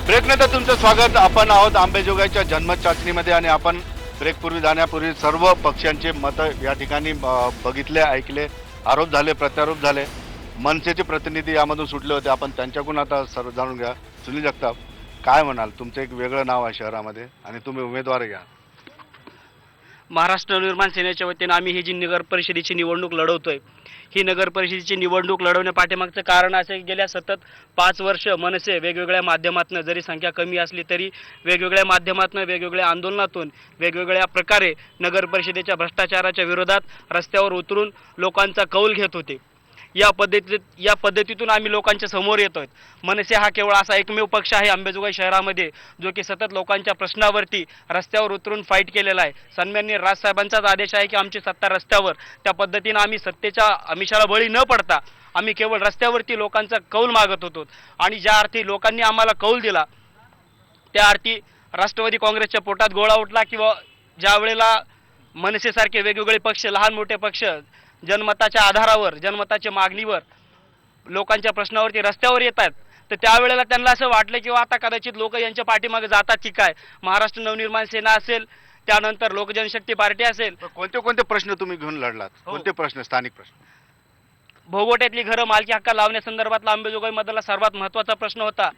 ब्रेकनंतर तुमचं स्वागत. आपण आहोत आंबेजोगाईच्या जन्मत चाचणीमध्ये आणि आपण ब्रेकपूर्वी जाण्यापूर्वी सर्व पक्षांचे मतं या ठिकाणी बघितले, ऐकले, आरोप झाले, प्रत्यारोप झाले. मनसेचे प्रतिनिधी यामधून सुटले होते. आपण त्यांच्याकडून आता सर्व जाणून घ्या. सुनील जगताप, काय म्हणाल? तुमचं एक वेगळं नाव आहे शहरामध्ये आणि तुम्ही उमेदवार घ्या. महाराष्ट्र नवनिर्माण सेनेच्या वतीनं आम्ही ही जी नगर परिषदेची निवडणूक लढवतोय, ही नगर परिषदेची निवडणूक लढवण्या पाठीमागचं कारण असं की गेल्या सतत 5 वर्ष मनसे वेगवेगळ्या माध्यमातून, जरी संख्या कमी असली तरी वेगवेगळ्या माध्यमातून, वेगवेगळ्या आंदोलनातून, वेगवेगळ्या प्रकारे नगर परिषदेच्या भ्रष्टाचाराच्या विरोधात रस्त्यावर उतरून लोकांचा कौल घेत होते. या पद्धतीतून आम्ही लोकांच्या समोर येतोय. मनसे हा केवळ असा एकमेव पक्ष आहे अंबेजोगाई शहरामध्ये जो की सतत लोकांच्या प्रश्नावरती रस्त्यावर उतरून फाईट केलेला आहे. सन्माननीय राजसाहेबांचाच आदेश आहे की आमची सत्ता रस्त्यावर, त्या पद्धतीनं आम्ही सत्तेच्या आमिषाला बळी न पडता आम्ही केवळ रस्त्यावरती लोकांचा कौल मागत होतो. आणि ज्या अर्थी लोकांनी आम्हाला कौल दिला त्या अर्थी राष्ट्रवादी काँग्रेसच्या पोटात गोळा उठला किंवा ज्या वेळेला मनसेसारखे वेगवेगळे पक्ष, लहान मोठे पक्ष जनमताच्या आधारावर, जनमताच्या मागणीवर लोकांच्या प्रश्नावरती रस्त्यावर येतात, तर त्यावेळेला त्यांना असं वाटलं की आता कदाचित लोक यांच्या पाठीमागे जातात की काय. महाराष्ट्र नवनिर्माण सेना असेल, त्यानंतर लोकजनशक्ती पार्टी असेल. कोणते कोणते प्रश्न तुम्ही घेऊन लढलात? कोणते प्रश्न? स्थानिक प्रश्न. भोगवट्यातली घरं मालकी हक्क लावण्यासंदर्भातला अंबेजोगाईमधला सर्वात महत्त्वाचा प्रश्न होता.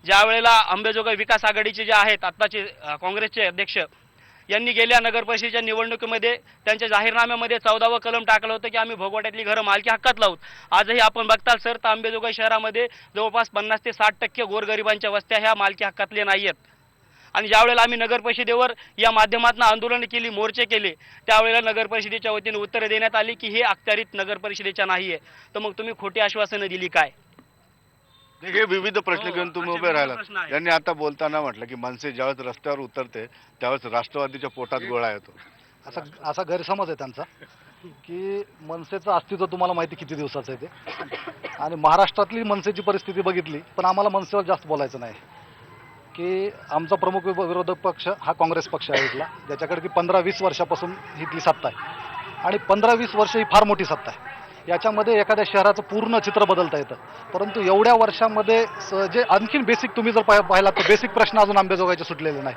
ज्या वेळेला अंबेजोगाई विकास आघाडीचे जे आहेत आत्ताचे काँग्रेसचे अध्यक्ष, यांनी गेल्या नगर परिषदेच्या निवडणुकीमध्ये त्यांच्या जाहीरनाम्यामध्ये 14वं कलम टाकलं होतं की आम्ही भोगवट्यातली घरं मालकी हक्कात लावू. आजही आपण बघताल सर, तर अंबेजोगाई शहरामध्ये जवळपास 50 ते 60% गोरगरिबांच्या वस्त्या ह्या मालकी हक्कातल्या नाही आहेत. आणि ज्यावेळेला आम्ही नगर परिषदेवर या माध्यमातून आंदोलन केली, मोर्चे केले, त्यावेळेला नगर परिषदेच्या वतीने उत्तरं देण्यात आली की हे अखत्यारीत नगर परिषदेच्या नाही आहे. तर मग तुम्ही खोटी आश्वासनं दिली काय? हे विविध प्रश्न घेऊन तुम्ही उभे राहिलात. यांनी आता बोलताना म्हटलं की मनसे ज्यावेळेस रस्त्यावर उतरते त्यावेळेस राष्ट्रवादीच्या पोटात गोळा येतो. असा गैरसमज आहे त्यांचा की मनसेचं अस्तित्व तुम्हाला माहिती किती दिवसाचं आहे ते. आणि महाराष्ट्रातली मनसेची परिस्थिती बघितली, पण आम्हाला मनसेवर जास्त बोलायचं नाही. की आमचा प्रमुख विरोधक पक्ष हा काँग्रेस पक्ष आहे इथला, ज्याच्याकडे की 15-20 वर्षापासून इथली सत्ता आहे. आणि 15-20 वर्ष ही फार मोठी सत्ता आहे. याच्यामध्ये एखाद्या शहराचं पूर्ण चित्र बदलता येतं. परंतु एवढ्या वर्षामध्ये जे आणखीन बेसिक तुम्ही जर पाहिला तर बेसिक प्रश्न अजून आंबेजोगाईचे सुटलेले नाही.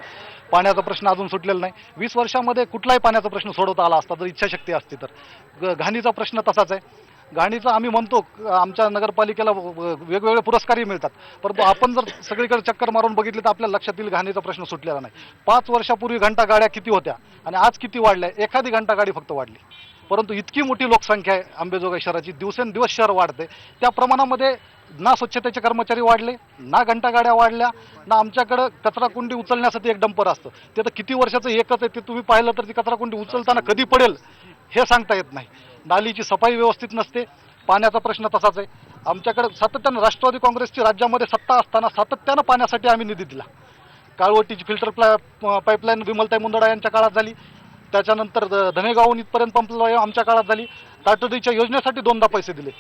पाण्याचा प्रश्न अजून सुटलेला नाही. 20 वर्षामध्ये कुठलाही पाण्याचा प्रश्न सोडवता आला असता जर इच्छाशक्ती असती तर. घाणीचा प्रश्न तसाच आहे. घाणीचा आम्ही म्हणतो आमच्या नगरपालिकेला वेगवेगळे पुरस्कारही मिळतात, परंतु आपण जर सगळीकडे चक्कर मारून बघितले तर आपल्या लक्षात येईल घाणीचा प्रश्न सुटलेला नाही. 5 वर्षापूर्वी घंटा गाड्या किती होत्या आणि आज किती वाढल्या? एखादी घंटा गाडी फक्त वाढली. परंतु इतकी मोठी लोकसंख्या आहे अंबेजोगाई शहराची, दिवसेंदिवस शहर वाढते, त्या प्रमाणामध्ये ना स्वच्छतेचे कर्मचारी वाढले, ना घंटागाड्या वाढल्या, ना आमच्याकडं कचराकुंडी उचलण्यासाठी एक डंपर असतं. ते तर किती वर्षाचं एकच आहे. ते तुम्ही पाहिलं तर ती कचराकुंडी उचलताना कधी पडेल हे सांगता येत नाही. नालीची सफाई व्यवस्थित नसते. पाण्याचा प्रश्न तसाच आहे. आमच्याकडे सातत्यानं राष्ट्रवादी काँग्रेसची राज्यामध्ये सत्ता असताना सातत्यानं पाण्यासाठी आम्ही निधी दिला. काळवटीची फिल्टर पाईपलाईन विमलताई मुंदडा यांच्या काळात झाली. त्याच्यानंतर धनेगावहून इथपर्यंत पंपलाईन आमच्या काळात झाली. तातडीच्या योजनेसाठी 2दा पैसे दिले.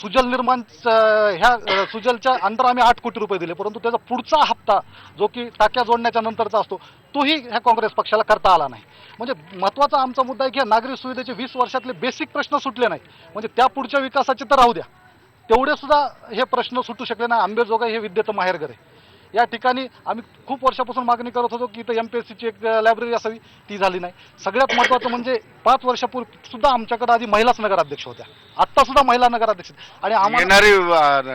सुजल निर्माण ह्या सुजलच्या अंडर आम्ही 8 कोटी रुपये दिले, परंतु त्याचा पुढचा हप्ता जो की टाक्या जोडण्याच्या नंतरचा असतो तोही ह्या काँग्रेस पक्षाला करता आला नाही. म्हणजे महत्त्वाचा आमचा मुद्दा आहे की नागरी सुविधेचे 20 वर्षातले बेसिक प्रश्न सुटले नाही. म्हणजे त्या पुढच्या विकासाचे तर राहू द्या, तेवढे सुद्धा हे प्रश्न सुटू शकले नाही. आंबेजोगाई हे विद्येचं माहेरघर आहे. या ठिकाणी आम्ही खूप वर्षापासून मागणी करत होतो की इथं MPSCची एक लायब्ररी असावी, ती झाली नाही. सगळ्यात महत्त्वाचं म्हणजे 5 वर्षापूर्वी सुद्धा आमच्याकडे आधी महिलाच नगराध्यक्ष होत्या, आत्ता सुद्धा महिला नगराध्यक्ष. आणि येणारी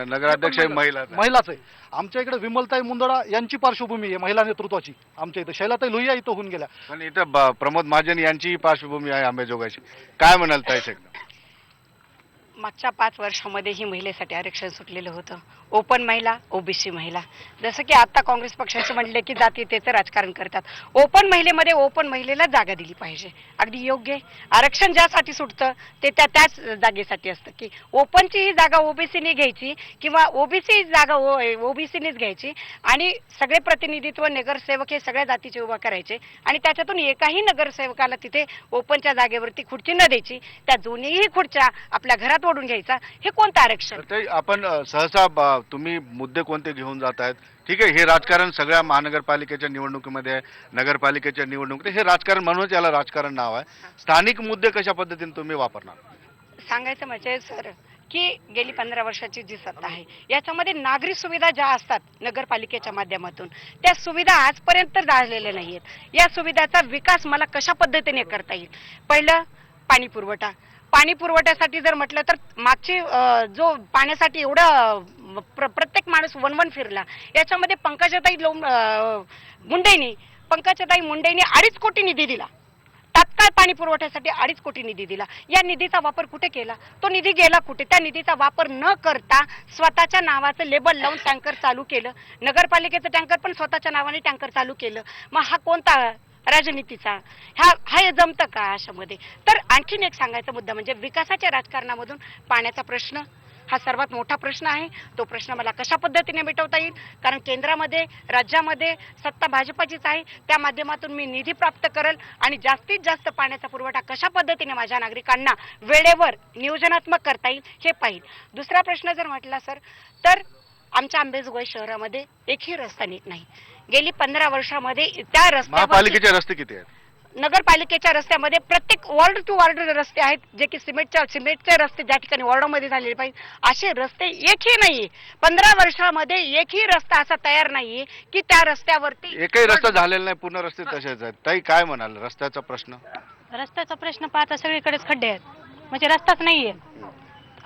नगराध्यक्ष महिलाच आहे. आमच्या इकडे विमलताई मुंदडा यांची पार्श्वभूमी आहे महिला नेतृत्वाची. आमच्या इथं शैलाताई लोहिया इथं होऊन गेल्या, पण इथं प्रमोद महाजन यांची पार्श्वभूमी आहे आंबेजोगाईची. काय म्हणाल ताई? मागच्या 5 वर्षामध्ये ही महिलेसाठी आरक्षण सुटलेलं होतं. ओपन महिला, ओबीसी महिला. जसं की आता काँग्रेस पक्षाचं म्हणले की जातीयतेचं राजकारण करतात. ओपन महिलेमध्ये ओपन महिलेला जागा दिली पाहिजे. अगदी योग्य. आरक्षण ज्यासाठी सुटतं ते त्याच जागेसाठी असतं की ओपनची ही जागा ओबीसीने घ्यायची किंवा ओबीसी जागा ओबीसीनेच घ्यायची आणि सगळे प्रतिनिधित्व नगरसेवक हे सगळ्या जातीचे उभा करायचे आणि त्याच्यातून एकाही नगरसेवकाला तिथे ओपनच्या जागेवरती खुर्ची न द्यायची. त्या दोन्हीही खुर्च्या आपल्या घरात ओढून घ्यायचा. हे कोणतं आरक्षण? आपण सहसा तुम्ही मुद्दे कोणते घेऊन जात आहेत? ठीक आहे, हे राजकारण सगळ्या महानगरपालिकेच्या निवडणुकीमध्ये आहे, नगरपालिकेच्या निवडणुकीत हे राजकारण म्हणूनच याला राजकारण नाव आहे. स्थानिक मुद्दे कशा पद्धतीने तुम्ही वापरणार? सांगायचं म्हणजे सर, की गेली 15 वर्षाची जी सत्ता आहे याच्यामध्ये नागरी सुविधा ज्या असतात नगरपालिकेच्या माध्यमातून त्या सुविधा आजपर्यंत झालेल्या नाहीयेत. या सुविधाचा विकास मला कशा पद्धतीने करता येईल? पहिलं पाणी पुरवठ्यासाठी जर म्हटलं तर मागची जो पाण्यासाठी एवढं प्रत्येक माणूस वनवन फिरला, याच्यामध्ये पंकजाताई मुंडेंनी 2.5 कोटी निधी दिला. तात्काळ पाणी पुरवठ्यासाठी 2.5 कोटी निधी दिला. या निधीचा वापर कुठे केला? तो निधी गेला कुठे? त्या निधीचा वापर न करता स्वतःच्या नावाचं लेबल लावून टँकर चालू केलं. नगरपालिकेचं टँकर पण स्वतःच्या नावाने टँकर चालू केलं. मग हा कोणता राजनीतीचा? हे जमतं का अशामध्ये? तर आणखीन एक सांगायचा मुद्दा म्हणजे विकासाच्या राजकारणामधून पाण्याचा प्रश्न हा सर्वात मोठा प्रश्न आहे. तो प्रश्न मला कशा पद्धतीने मिटवता येईल? कारण केंद्रामध्ये राज्यामध्ये सत्ता भाजपाचीच आहे. त्या माध्यमातून मी निधी प्राप्त करेल आणि जास्तीत जास्त पाण्याचा पुरवठा कशा पद्धतीने माझ्या नागरिकांना वेळेवर नियोजनात्मक करता येईल हे पाहिजे. दुसरा प्रश्न जर म्हटला सर तर आमच्या अंबेजोगाई शहरामध्ये एकही रस्ता नीट नाही. गेली 15 वर्षामध्ये त्या रस्त्यावर महापालिकेचे रस्ते किती आहेत? नगरपालिकेच्या रस्त्यामध्ये प्रत्येक वॉर्ड टू वॉर्ड रस्ते आहेत जे की सिमेंटचे रस्ते ज्या ठिकाणी वॉर्डामध्ये झालेले पाहिजे असे रस्ते एकही नाहीये. 15 वर्षामध्ये एकही रस्ता असा तयार नाहीये की त्या रस्त्यावरती एकही रस्ता झालेला नाही, पूर्ण रस्ते तसेच आहेत. ताई काय म्हणाल रस्त्याचा प्रश्न? रस्त्याचा प्रश्न पाहता सगळीकडेच खड्डे आहेत, म्हणजे रस्ताच नाहीये.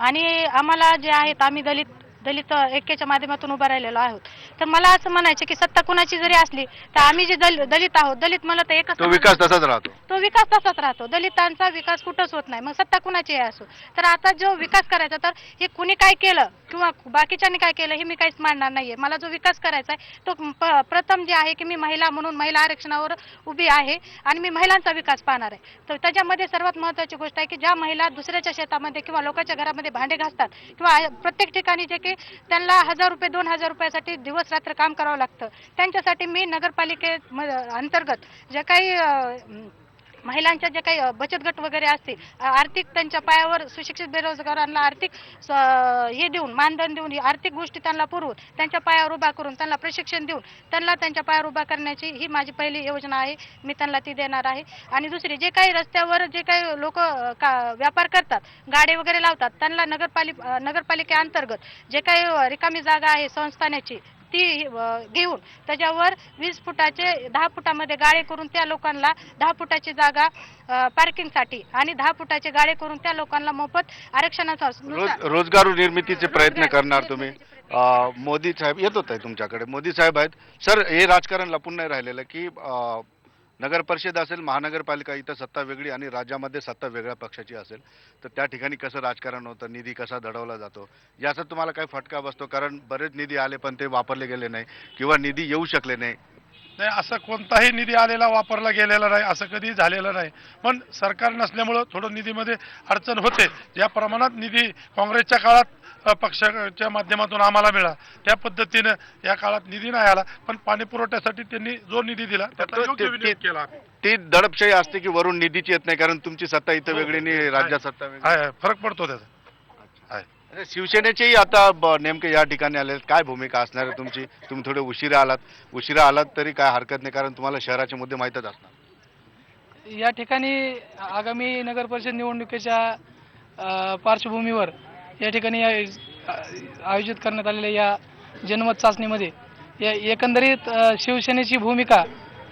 आणि आम्हाला जे आहेत आम्ही दलित ऐक्याच्या माध्यमातून उभा राहिलेलो आहोत. तर मला असं म्हणायचं की सत्ता कुणाची जरी असली तर आम्ही जे दलित आहोत, दलित मला तर एकच तो विकास तसाच राहतो. तो विकास तसाच राहतो. दलितांचा विकास कुठंच होत नाही. मग सत्ता कुणाची असो. तर आता जो विकास करायचा तर हे कुणी काय केलं किंवा बाकीच्यांनी काय केलं हे मी काहीच मानणार नाहीये. मला जो विकास करायचा आहे तो प्रथम जे आहे की मी महिला म्हणून महिला आरक्षणावर उभी आहे आणि मी महिलांचा विकास पाहणार आहे. तर त्याच्यामध्ये सर्वात महत्त्वाची गोष्ट आहे की ज्या महिला दुसऱ्याच्या शेतामध्ये किंवा लोकांच्या घरामध्ये भांडे घासतात किंवा प्रत्येक ठिकाणी जे की त्यांना 1000 रुपये 2000 रुपयासाठी दिवस रात्र काम करावं लागतं, त्यांच्यासाठी मी नगरपालिके अंतर्गत जे काही महिलांच्या जे काही बचत गट वगैरे असतील, आर्थिक त्यांच्या पायावर सुशिक्षित बेरोजगारांना आर्थिक हे देऊन मानधन देऊन आर्थिक गोष्टी त्यांना पुरवून त्यांच्या पायावर उभा करून त्यांना प्रशिक्षण देऊन त्यांना त्यांच्या पायावर उभा करण्याची ही माझी पहिली योजना आहे. मी त्यांना ती देणार आहे. आणि दुसरी जे काही रस्त्यावर जे काही लोक व्यापार करतात, गाडे वगैरे लावतात, त्यांना नगरपालिकेअंतर्गत जे काही रिकामी जागा आहे संस्थानाची ती घेऊन त्याच्यावर 20 फुटाचे 10 फुटामध्ये गाळे करून त्या लोकांना 10 फुटाची जागा पार्किंगसाठी आणि 10 फुटाचे गाळे करून त्या लोकांना मोफत आरक्षणाचा रोजगार निर्मितीचे प्रयत्न करणार तुम्ही. मोदी साहेब येत होत आहे तुमच्याकडे. मोदी साहेब आहेत. सर हे राजकारण लपून नाही राहिलेलं की नगर परिषद असेल, महानगरपालिका, इथं सत्ता वेगळी आणि राज्यामध्ये सत्ता वेगळ्या पक्षाची असेल तर त्या ठिकाणी कसं राजकारण होतं, निधी कसा दडवला जातो याचा तुम्हाला काही फटका बसतो? कारण बरेच निधी आले पण ते वापरले गेले नाही किंवा निधी येऊ शकले नाही. नाही, असं कोणताही निधी आलेला वापरला गेलेला नाही, असं कधी झालेलं नाही. पण सरकार नसल्यामुळं थोडं निधीमध्ये अडचण होते. ज्या प्रमाणात निधी काँग्रेसच्या काळात पक्षाच्या माध्यमातून आम्हाला मिळाला त्या पद्धतीनं या काळात निधी नाही आला. पण पाणी पुरवठ्यासाठी त्यांनी जो निधी दिला त्याचा योग्य विनियोग केला. ती दडपशाही असते की वरून निधीची येत नाही, कारण तुमची सत्ता इथं वेगळी आणि राज्यात सत्ता वेगळी. आहे, फरक पडतो त्याचा. आहे. शिवसेनेचेही आता नेमके या ठिकाणी आले, काय भूमिका असणार आहे तुमची? तुम्ही थोडे उशिरा आलात तरी काय हरकत नाही, कारण तुम्हाला शहराचे मुद्दे माहीतच असणार. या ठिकाणी आगामी नगर परिषद निवडणुकीच्या पार्श्वभूमीवर या ठिकाणी आयोजित करण्यात आलेल्या या जनमत चाचणीमध्ये या एकंदरीत शिवसेनेची भूमिका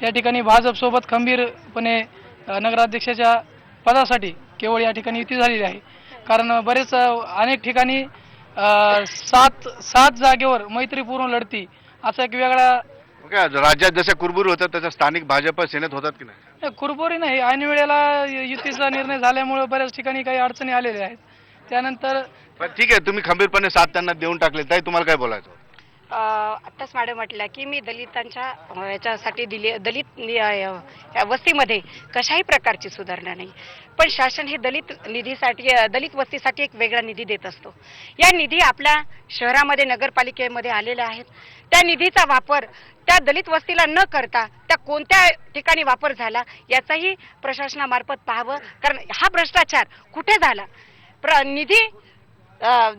या ठिकाणी भाजपसोबत खंबीरपणे नगराध्यक्षाच्या पदासाठी केवळ या ठिकाणी युती झालेली आहे. कारण बरेच अनेक ठिकाणी 7 जागेवर मैत्रीपूर्ण लढती असा एक वेगळा राज्यात जशा कुरबुरी होतात तशा स्थानिक भाजप सेनेत होतात की नाही? कुरबुरी नाही, ऐन वेळेला युतीचा निर्णय झाल्यामुळे बऱ्याच ठिकाणी काही अडचणी आलेल्या आहेत. त्यानंतर ठीक आहे, तुम्ही खंबीरपणे साथ त्यांना देऊन टाकले. ताई तुम्हाला काय बोलायचं? आत्ताच मॅडम म्हटलं की मी दलितांच्या याच्यासाठी दलित वस्तीमध्ये कशाही प्रकारची सुधारणा नाही. पण शासन हे दलित वस्तीसाठी एक वेगळा निधी देत असतो. या निधी आपल्या शहरामध्ये नगरपालिकेमध्ये आलेल्या आहेत. त्या निधीचा वापर त्या दलित वस्तीला न करता त्या कोणत्या ठिकाणी वापर झाला याचाही प्रशासनामार्फत पाहावं. कारण हा भ्रष्टाचार कुठे झाला, निधी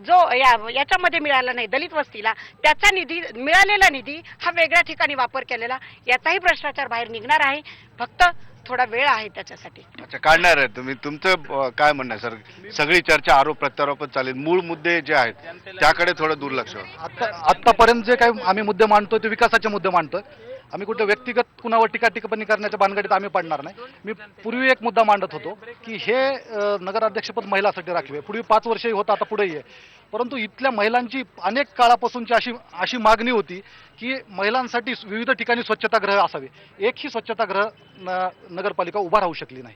जो याच्यामध्ये मिळाला नाही दलित वस्तीला, त्याचा निधी मिळालेला निधी हा वेगळ्या ठिकाणी वापर केलेला, याचाही भ्रष्टाचार बाहेर निघणार आहे. फक्त थोडा वेळ आहे त्याच्यासाठी. अच्छा, काढणार आहे तुम्ही. तुमचं काय म्हणणं आहे सर? सगळी चर्चा आरोप प्रत्यारोपच चालेल, मूळ मुद्दे जे आहेत त्याकडे थोडं दुर्लक्ष होतं. आत्तापर्यंत जे काही आम्ही मुद्दे मांडतोय ते विकासाचे मुद्दे मांडतोय. आम्ही कुठे व्यक्तिगत कुणावर टिकाटिप्पणी करण्याच्या भानगडीत आम्ही पडणार नाही. मी पूर्वी एक मुद्दा मांडत होतो की हे नगराध्यक्षपद महिलांसाठी राखीव आहे. पूर्वी 5 वर्षही होतं, आता पुढेही आहे. परंतु इथल्या महिलांची अनेक काळापासूनची अशी मागणी होती की महिलांसाठी विविध ठिकाणी स्वच्छतागृह असावे. एकही स्वच्छतागृह नगरपालिका उभा राहू शकली नाही.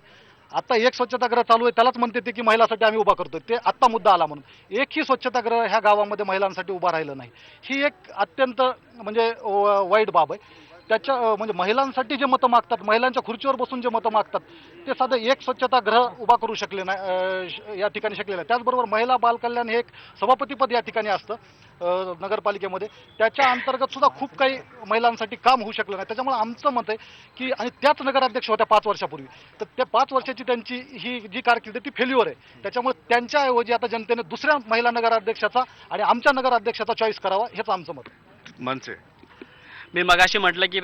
आता एक स्वच्छतागृह चालू आहे, त्यालाच म्हणते ते की महिलांसाठी आम्ही उभा करतोय. ते आत्ता मुद्दा आला म्हणून एकही स्वच्छतागृह ह्या गावामध्ये महिलांसाठी उभा राहिलं नाही. ही एक अत्यंत म्हणजे वाईट बाब आहे. त्याच्या म्हणजे महिलांसाठी जे मतं मागतात, महिलांच्या खुर्चीवर बसून जे मतं मागतात, ते साधं एक स्वच्छतागृह उभा करू शकले नाही, या ठिकाणी शकले नाही. त्याचबरोबर महिला बालकल्याण हे एक सभापतीपद या ठिकाणी असतं नगरपालिकेमध्ये. त्याच्या अंतर्गत सुद्धा खूप काही महिलांसाठी काम होऊ शकलं नाही. त्याच्यामुळे आमचं मत आहे की, आणि त्याच नगराध्यक्ष होत्या 5 वर्षापूर्वी, तर त्या 5 वर्षाची त्यांची ही जी कारकीर्द ती फेल्युअर आहे. त्याच्यामुळे त्यांच्याऐवजी आता जनतेने दुसऱ्या महिला नगराध्यक्षाचा आणि आमच्या नगराध्यक्षाचा चॉईस करावा, हेच आमचं मत आहे. मनसे मी मगाशी म्हटलं की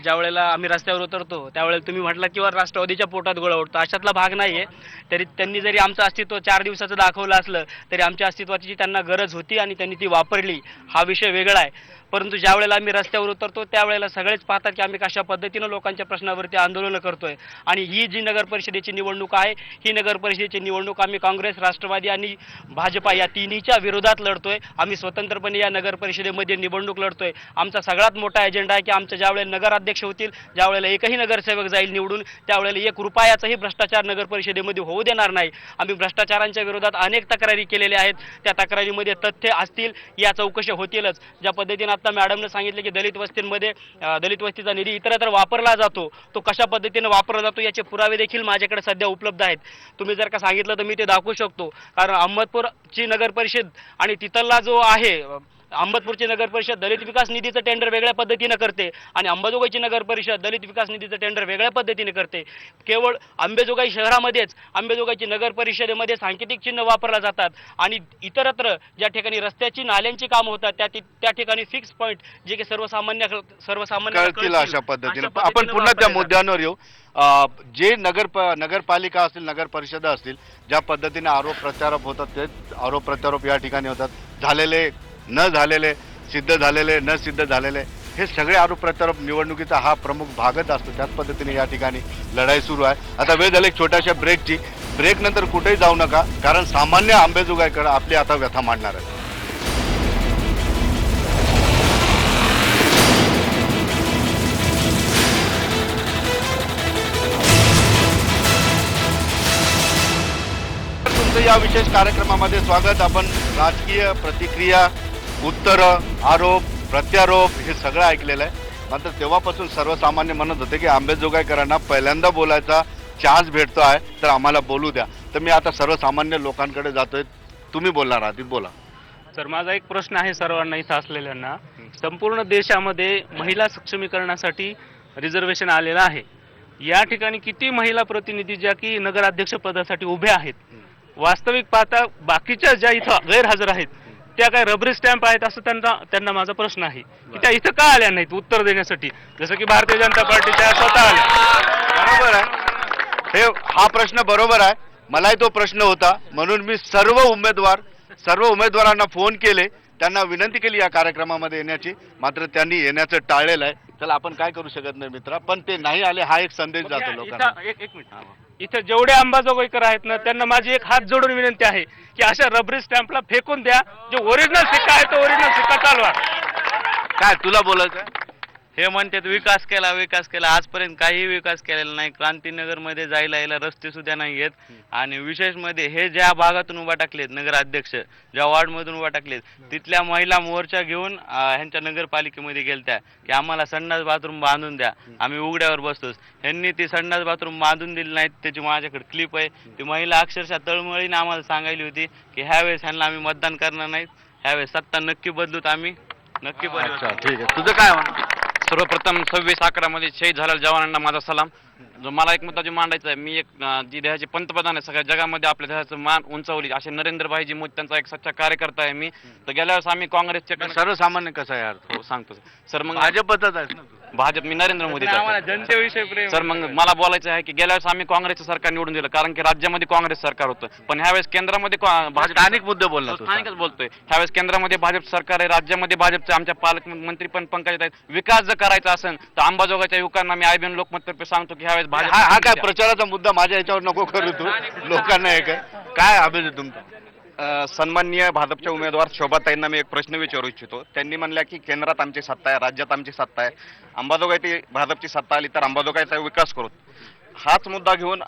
ज्या वेळेला आम्ही रस्त्यावर उतरतो त्यावेळेला तुम्ही म्हटलं की राष्ट्रवादीच्या पोटात गोळा उठतो, अशातला भाग नाही आहे. तरी त्यांनी जरी आमचं अस्तित्व 4 दिवसाचं दाखवलं असलं तरी आमच्या अस्तित्वाची त्यांना गरज होती आणि त्यांनी ती वापरली, हा विषय वेगळा आहे. परंतु ज्या वेळेला आम्ही रस्त्यावर उतरतो त्यावेळेला सगळेच पाहतात की आम्ही कशा पद्धतीनं लोकांच्या प्रश्नावरती आंदोलनं करतोय. आणि ही जी नगर परिषदेची निवडणूक आहे, ही नगर परिषदेची निवडणूक आम्ही काँग्रेस, राष्ट्रवादी आणि भाजपा या तिन्हीच्या विरोधात लढतोय. आम्ही स्वतंत्रपणे या नगर परिषदेमध्ये निवडणूक लढतोय. आमचा सगळ्यात मोठा एजेंडा आहे की आमच्या ज्यावेळेला नगराध्यक्ष होतील, ज्यावेळेला एकही नगरसेवक जाईल निवडून, त्यावेळेला 1 रुपयाचाही भ्रष्टाचार नगर परिषदेमध्ये होऊ देणार नाही. आम्ही भ्रष्टाचारांच्या विरोधात अनेक तक्रारी केलेल्या आहेत. त्या तक्रारीमध्ये तथ्य असतील, या चौकशा होतीलच. ज्या पद्धतीने आता मॅडमने सांगितले की दलित वस्तींमध्ये दलित वस्तीचा निधी इतरत्र वापरला जातो, तो कशा पद्धतीने वापरला जातो याचे पुरावे देखील माझ्याकडे सध्या उपलब्ध आहेत. तुम्ही जर का सांगितलं तर मी ते दाखवू शकतो. कारण अहमदपूरची नगर परिषद आणि तिथला जो आहे अहमदपूरची नगर परिषद दलित विकास निधीचं टेंडर वेगळ्या पद्धतीनं करते आणि अंबाजोगाईची नगर परिषद दलित विकास निधीचं टेंडर वेगळ्या पद्धतीने करते. केवळ अंबाजोगाई शहरामध्येच अंबाजोगाईची नगर परिषदेमध्ये सांकेतिक चिन्ह वापरला जातात आणि इतरत्र ज्या ठिकाणी रस्त्याची नाल्यांची कामं होतात त्या ठिकाणी फिक्स पॉईंट जे की सर्वसामान्य कळतील अशा पद्धतीने. आपण पुन्हा त्या मुद्द्यांवर येऊ. जे नगरपालिका असतील, नगर परिषदा असतील, ज्या पद्धतीने आरोप प्रत्यारोप होतात, ते आरोप प्रत्यारोप या ठिकाणी होतात. झालेले, न झालेले, सिद्ध झालेले, न सिद्ध झालेले, हे सगळे आरोप प्रत्यारोप निवडणुकीचा हा प्रमुख भागच असतो. त्याच पद्धतीने या ठिकाणी लढाई सुरू आहे. आता वेळ झाली एक छोट्याशा ब्रेकची. ब्रेक नंतर कुठेही जाऊ नका, कारण सामान्य अंबाजोगाईकर आपली आता व्यथा मांडणार आहे. तुमचं या विशेष कार्यक्रमामध्ये स्वागत. आपण राजकीय प्रतिक्रिया, उत्तरं, आरोप प्रत्यारोप हे सगळं ऐकलेलं आहे. मात्र तेव्हापासून सर्वसामान्य म्हणत होते की अंबाजोगाईकरांना पहिल्यांदा बोलायचा चान्स भेटतो आहे, तर आम्हाला बोलू द्या. तर मी आता सर्वसामान्य लोकांकडे जातोय. तुम्ही बोलणार आहात, बोला. सर, माझा एक प्रश्न आहे सर्वांना इथं असलेल्यांना. संपूर्ण देशामध्ये महिला सक्षमीकरणासाठी रिझर्वेशन आलेलं आहे. या ठिकाणी किती महिला प्रतिनिधी ज्या की नगराध्यक्ष पदासाठी उभे आहेत, वास्तविक पाहता बाकीच्या ज्या इथं गैरहजर आहेत त्या काय रबरी स्टॅम्प आहेत असं त्यांना माझा प्रश्न आहे की त्या इथं का आल्या नाहीत उत्तर देण्यासाठी, जसं की भारतीय जनता पार्टीच्या स्वतः आल्या. बरोबर आहे, हा प्रश्न बरोबर आहे. मलाही तो प्रश्न होता, म्हणून मी सर्व उमेदवारांना फोन केले, त्यांना विनंती केली या कार्यक्रमामध्ये येण्याची. मात्र त्यांनी येण्याचं टाळलेलं आहे. चला, आपण काय करू शकत नाही मित्रा, पण ते नाही आले हा एक संदेश जातो लोकांना. एक मिनिट, इथं जेवढे अंबाजोगाईकर आहेत ना, त्यांना माझी एक हात जोडून विनंती आहे की अशा रबरी स्टॅम्पला फेकून द्या. जो ओरिजिनल सिक्का आहे तो ओरिजिनल सिक्का चालवा. काय तुला बोलायचं? हे म्हणतात विकास केला, आजपर्यंत काही विकास केलेला नाही. क्रांतीनगरमध्ये जायला यायला रस्ते सुद्धा नाही आहेत. आणि विशेष मध्ये हे ज्या भागातून उभा टाकलेत नगराध्यक्ष, ज्या वॉर्डमधून उभा टाकलेत, तिथल्या महिला मोर्चा घेऊन ह्यांच्या नगरपालिकेमध्ये गेलत्या की आम्हाला संडास बाथरूम बांधून द्या, आम्ही उघड्यावर बसतोच. ह्यांनी ती संडास बाथरूम बांधून दिली नाहीत. त्याची माझ्याकडे क्लिप आहे. ती महिला अक्षरशः तळमळीने आम्हाला सांगायली होती की ह्यावेळेस ह्यांना आम्ही मतदान करणार नाहीत, ह्यावेळेस सत्ता नक्की बदलूत, आम्ही नक्की बदलू. अच्छा, ठीक आहे. तुझं काय म्हणणं? सर्वप्रथम 26/11 शहीद झालेल्या जवानांना माझा सलाम. जो मला एक मुद्दा जो मांडायचा आहे, मी एक जी देशाचे पंतप्रधान आहे, सगळ्या जगामध्ये आपल्या देशाचं मान उंचावली असे नरेंद्रभाईजी मोदी त्यांचा एक सच्चा कार्यकर्ता आहे मी. तर गेल्या वेळेस आम्ही काँग्रेसचे सर्वसामान्य कसं आहे यार? हो सांगतो सर. मग भाजपचाच आहेस ना तू? भाजप मी नरेंद्र मोदी आम्हाला जनतेविषयी प्रेम सर मग मला बोलायचं आहे की गेल्या वेळेस आम्ही काँग्रेसचं सरकार निवडून दिलं कारण की राज्यामध्ये काँग्रेस सरकार होतं पण ह्यावेळेस केंद्रामध्ये भाजप स्थानिक मुद्दे बोलला तू. स्थानिकच बोलतोय ह्यावेळेस केंद्रामध्ये भाजप सरकार आहे राज्यामध्ये भाजपचे आमच्या पालकमंत्री पण पंकजा आहेत विकास जर करायचा असेल तर अंबाजोगाईच्या युवकांना मी आयबीएन लोकमततर्फे सांगतो की ह्यावेळेस भाजप हा काय प्रचाराचा मुद्दा माझ्या याच्यावर नको करू तू लोकांना हे काय अभिजित तुमचं सन्माननीय भाजपच्या उमेदवार शोभाताईंना मी एक प्रश्न विचारू इच्छितो त्यांनी म्हणल्या की केंद्रात आमची सत्ता आहे राज्यात आमची सत्ता आहे अंबाजोगाई भाजपची सत्ता आली तर अंबाजोगाईचा विकास करू हाच मुद्दा घेऊन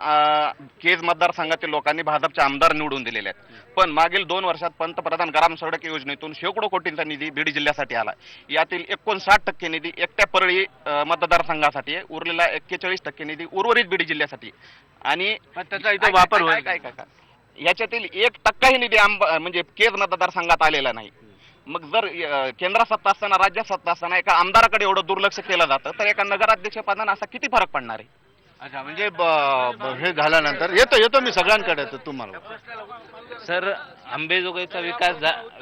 केज मतदारसंघातील लोकांनी भाजपचे आमदार निवडून दिलेले आहेत पण मागील 2 वर्षात पंतप्रधान ग्राम सडक योजनेतून शेकडो कोटींचा निधी बीड जिल्ह्यासाठी आला यातील 59% निधी एकट्या परळी मतदारसंघासाठी आहे उरलेला 41% निधी उर्वरित बीड जिल्ह्यासाठी आणि त्याचा इथे वापर होईल काय याच्यातील 1% निधी म्हणजे केज मतदारसंघात आलेला नाही मग जर केंद्रात सत्ता असताना राज्यात सत्ता असताना एका आमदाराकडे एवढं दुर्लक्ष केलं जातं तर एका नगराध्यक्ष पदाने असा किती फरक पडणार आहे अच्छा म्हणजे हे झाल्यानंतर येतो मी सगळ्यांकडे येतो तुम्हाला सर अंबेजोगाईचा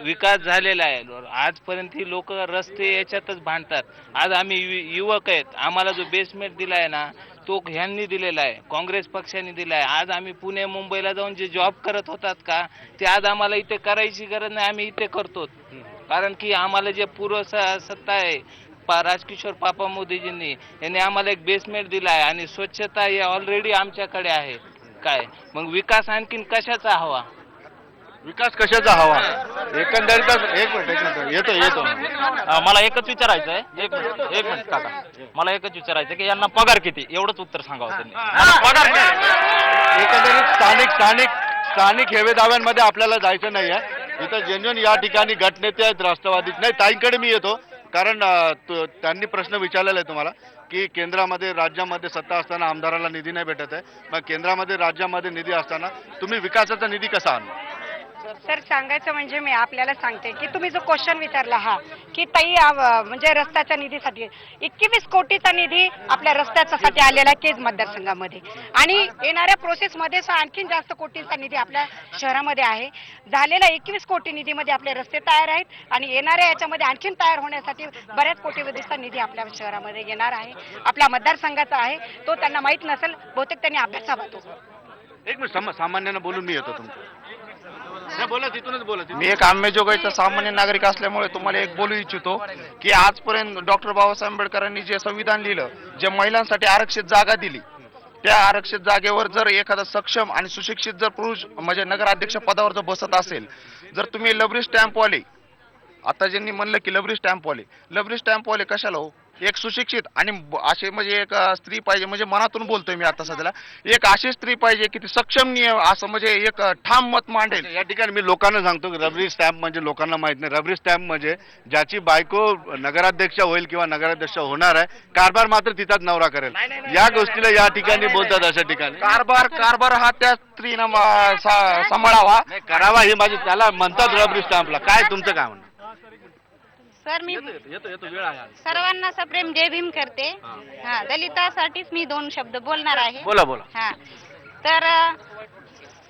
विकास झालेला आहे आजपर्यंत ही लोक रस्ते याच्यातच भांडतात आज आम्ही युवक आहेत आम्हाला जो बेसमेंट दिला आहे ना तो ह्यांनी दिलेला आहे काँग्रेस पक्षाने दिला आहे आज आम्ही पुणे मुंबईला जाऊन जे जॉब करत होतात का ते आज आम्हाला इथे करायची गरज नाही आम्ही इथे करतो कारण की आम्हाला जे पूर्व सत्ता आहे राजकिशोर पापा मोदीजींनी यांनी आम्हाला एक बेसमेंट दिला आहे आणि स्वच्छता हे ऑलरेडी आमच्याकडे आहे काय मग विकास आणखीन कशाचा हवा विकास कशाचा हवा एकंदरीतच एक मिनिट येतो मला एकच विचारायचं आहे एक मिनिट काका मला एकच विचारायचं की यांना पगार किती एवढंच उत्तर सांगावं त्यांनी पगार एकंदरीत स्थानिक हेवे दाव्यांमध्ये आपल्याला जायचं नाही आहे इथं जेन्युन या ठिकाणी गटनेते आहेत राष्ट्रवादी नाही ताईंकडे मी येतो कारण त्यांनी प्रश्न विचारलेला आहे तुम्हाला की केंद्रामध्ये राज्यामध्ये सत्ता असताना आमदाराला निधी नाही भेटत आहे मग केंद्रामध्ये राज्यामध्ये निधी असताना तुम्ही विकासाचा निधी कसा आणला सर सांगायचं म्हणजे मी आपल्याला सांगते की तुम्ही जो क्वेश्चन विचारला हा की ताई म्हणजे रस्त्याच्या निधीसाठी 21 कोटीचा निधी आपल्या रस्त्यासाठी आलेला केज मतदारसंघामध्ये आणि येणाऱ्या प्रोसेसमध्ये आणखीन जास्त कोटींचा निधी आपल्या शहरामध्ये आहे झालेला 21 कोटी निधीमध्ये आपले रस्ते तयार आहेत आणि येणाऱ्या याच्यामध्ये आणखीन तयार होण्यासाठी बऱ्याच कोटीवधीचा निधी आपल्या शहरामध्ये येणार आहे आपल्या मतदारसंघाचा आहे तो त्यांना माहीत नसेल बहुतेक त्यांनी अभ्यासावा तो एक मिनिट सामान्यानं बोलून मी येतो तुमचं बोला तिथूनच बोला मी एक अंबेजोगाईचा सामान्य नागरिक असल्यामुळे तुम्हाला एक बोलू इच्छितो की आजपर्यंत डॉक्टर बाबासाहेब आंबेडकरांनी जे संविधान लिहिलं जे महिलांसाठी आरक्षित जागा दिली त्या आरक्षित जागेवर जर एखादा सक्षम आणि सुशिक्षित जर पुरुष म्हणजे नगराध्यक्ष पदावर जर बसत असेल जर तुम्ही लबरी स्टॅम्पवाले आता ज्यांनी म्हणलं की लबरी स्टॅम्पवाले कशाला हो एक सुशिक्षित आणि असे म्हणजे एक स्त्री पाहिजे म्हणजे मनातून बोलतोय मी आता सध्याला एक अशी स्त्री पाहिजे की ती सक्षम असं म्हणजे एक ठाम मत मांडेल या ठिकाणी मी लोकांना सांगतो की रबरी स्टॅम्प म्हणजे लोकांना माहित नाही रबरी स्टॅम्प म्हणजे ज्याची बायको नगराध्यक्ष होईल किंवा नगराध्यक्ष होणार आहे कारभार मात्र तिचाच नवरा करेल या गोष्टीला या ठिकाणी बोलतात अशा ठिकाणी कारभार हा त्या स्त्रीनं सांभाळावा करावा हे माझे त्याला म्हणतात रबरी स्टॅम्पला काय तुमचं काय म्हणणं सर मी येतो वेळ आहे सर्वांना सप्रेम जय भीम करते हा दलितासाठीच मी 2 शब्द बोलणार आहे बोला हा तर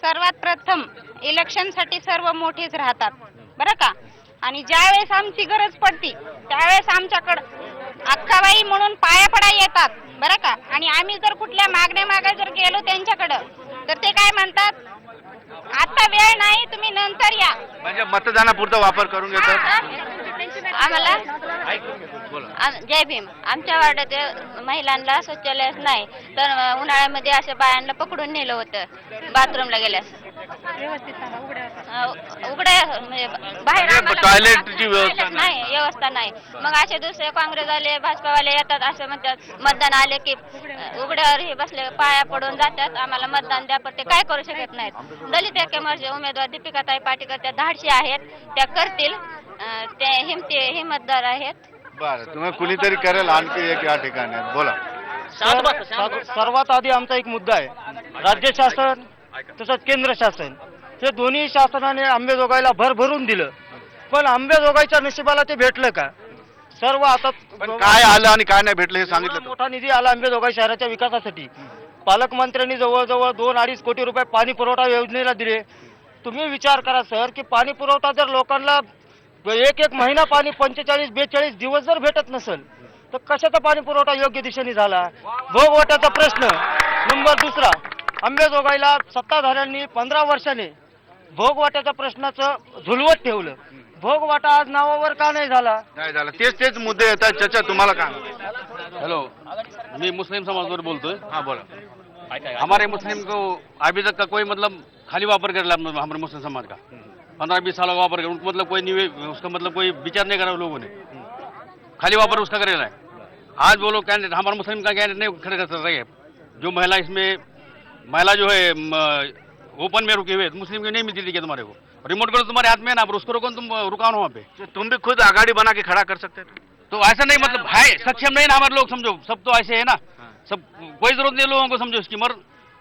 सर्वात प्रथम इलेक्शनसाठी सर्व मोठेच राहतात बरं का आणि ज्यावेळेस आमची गरज पडती त्यावेळेस आमच्याकडं अक्काबाई म्हणून पाया पडा येतात बरं का आणि आम्ही जर कुठल्या मागण्या जर गेलो त्यांच्याकडं तर ते काय म्हणतात आता वेळ नाही तुम्ही नंतर या म्हणजे मतदानापुरता वापर करून घेतात आम्हाला जय भीम आमच्या वार्डात महिलांना शौचालयच नाही तर उन्हाळ्यामध्ये अशा बायांना पकडून नेलं होतं बाथरूमला गेल्यास उघड्या म्हणजे बाहेर टॉयलेटची व्यवस्था नाही व्यवस्था नाही मग असे दुसरे काँग्रेसवाले भाजपावाले येतात असं म्हणतात मतदान आले की उघड्यावर हे बसले पाया पडून जातात आम्हाला मतदान द्या पण ते काय करू शकत नाहीत दलित ऐक्यमोर्चे उमेदवार दीपिकाताई पाटीकर त्या धाडशी आहेत त्या करतील ते हिम्मतदार आहेत बरं तुम्ही कुणीतरी करेल आणखी एक या ठिकाणी बोला सर्वात आधी आमचा एक मुद्दा आहे राज्य शासन तसंच केंद्र शासन हे दोन्ही शासनाने अंबेजोगाईला भरभरून दिलं पण अंबेजोगाईच्या नशिबाला ते भेटलं का सर्व आता पण काय आलं आणि काय नाही भेटलं हे सांगितलं मोठा निधी आला अंबेजोगाई शहराच्या विकासासाठी पालकमंत्र्यांनी जवळजवळ 2-2.5 कोटी रुपये पाणी पुरवठा योजनेला दिले तुम्ही विचार करा सर की पाणी पुरवठा जर लोकांना एक महिना पाणी 45-42 दिवस जर भेटत नसेल तर कशाचा पाणी पुरवठा योग्य दिशेने झाला? भोगवटाचा प्रश्न नंबर दुसरा, अंबेजोगाईला सत्ताधाऱ्यांनी 15 वर्षाने भोगवाट्याच्या प्रश्नाचं झुलवत ठेवलं. भोगवाटा आज नावावर का नाही झाला? नाही झालं. तेच मुद्दे येतात. चाचा तुम्हाला काय? हेलो, मैं मुस्लिम समाज से बोलते हैं। हाँ बोला. हमारे मुस्लिम को अभी तक का कोई मतलब खाली वापर कर रहा है हमारे मुस्लिम समाज का 15-20 साल का वापर कर, उनको मतलब कोई उसका मतलब कोई विचार नहीं करा लोगों ने, खाली वापर उसका करेला है। आज वो लोग कैंडिडेट हमारे मुस्लिम का कैंडिडेट नहीं खड़े कर रहे हैं। जो महिला जो है ओपन में रुके हुए मुस्लिम की नहीं मिलती थी क्या तुम्हारे को? रिमोट करो तुम्हारे हाथ में ना, पर उसको रोको तुम रुकाओ ना वहाँ पे। तुम भी खुद आघाड़ी बना के खड़ा कर सकते थे. तो ऐसा नहीं मतलब है सक्षम नहीं ना हमारे लोग, समझो सब तो ऐसे है ना, सब कोई जरूरत नहीं लोगों को समझो इसकी, मगर